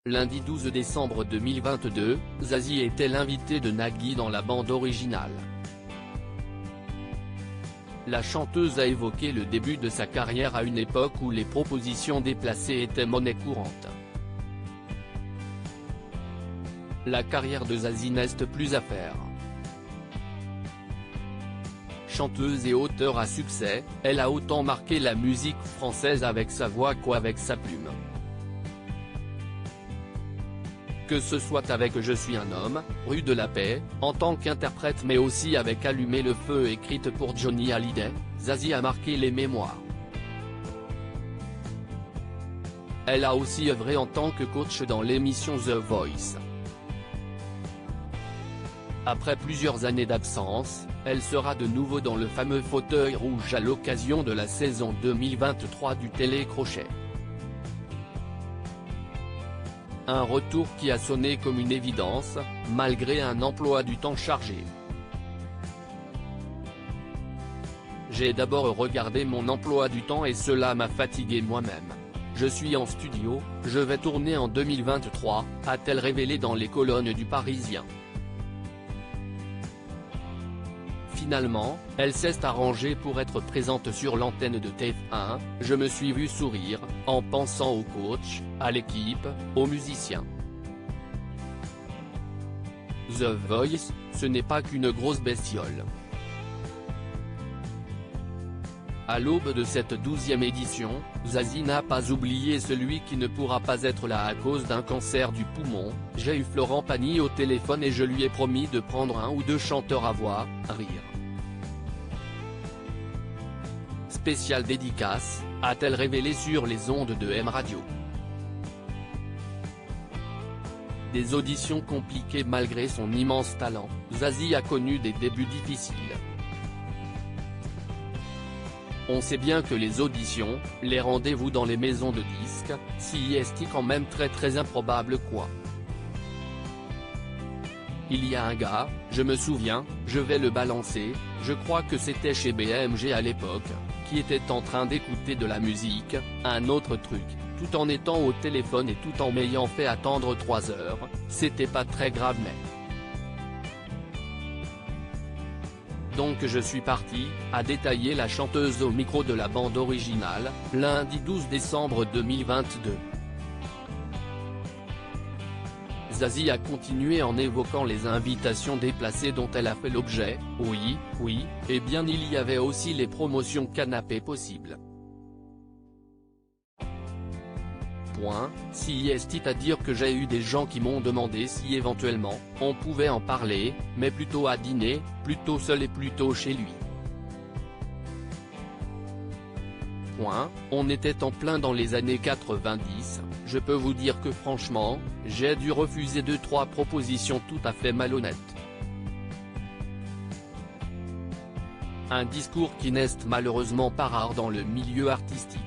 Lundi 12 décembre 2022, Zazie était l'invitée de Nagui dans la bande originale. La chanteuse a évoqué le début de sa carrière à une époque où les propositions déplacées étaient monnaie courante. La carrière de Zazie n'est plus à faire. Chanteuse et auteure à succès, elle a autant marqué la musique française avec sa voix qu'avec sa plume. Que ce soit avec Je suis un homme, Rue de la Paix, en tant qu'interprète mais aussi avec Allumer le feu écrite pour Johnny Hallyday, Zazie a marqué les mémoires. Elle a aussi œuvré en tant que coach dans l'émission The Voice. Après plusieurs années d'absence, elle sera de nouveau dans le fameux fauteuil rouge à l'occasion de la saison 2023 du Télécrochet. Un retour qui a sonné comme une évidence, malgré un emploi du temps chargé. J'ai d'abord regardé mon emploi du temps et cela m'a fatigué moi-même. Je suis en studio, je vais tourner en 2023, a-t-elle révélé dans les colonnes du Parisien. Finalement, elle s'est arrangée pour être présente sur l'antenne de TF1, je me suis vu sourire, en pensant au coach, à l'équipe, aux musiciens. The Voice, ce n'est pas qu'une grosse bestiole. À l'aube de cette 12e édition, Zazie n'a pas oublié celui qui ne pourra pas être là à cause d'un cancer du poumon. J'ai eu Florent Pagny au téléphone et je lui ai promis de prendre un ou deux chanteurs à voix, rire. Spéciale dédicace, a-t-elle révélé sur les ondes de M Radio. Des auditions compliquées malgré son immense talent, Zazie a connu des débuts difficiles. On sait bien que les auditions, les rendez-vous dans les maisons de disques, c'est quand même très improbable quoi. Il y a un gars, je me souviens, je vais le balancer, je crois que c'était chez BMG à l'époque, qui était en train d'écouter de la musique, un autre truc, tout en étant au téléphone et tout en m'ayant fait attendre 3 heures, c'était pas très grave mais. Donc je suis parti, a détaillé la chanteuse au micro de la bande originale, lundi 12 décembre 2022. Zazie a continué en évoquant les invitations déplacées dont elle a fait l'objet, oui, et bien il y avait aussi les promotions canapé possibles. Si est à dire que j'ai eu des gens qui m'ont demandé si éventuellement, on pouvait en parler, mais plutôt à dîner, plutôt seul et plutôt chez lui. On était en plein dans les années 90, je peux vous dire que franchement, j'ai dû refuser 2-3 propositions tout à fait malhonnêtes. Un discours qui n'est malheureusement pas rare dans le milieu artistique.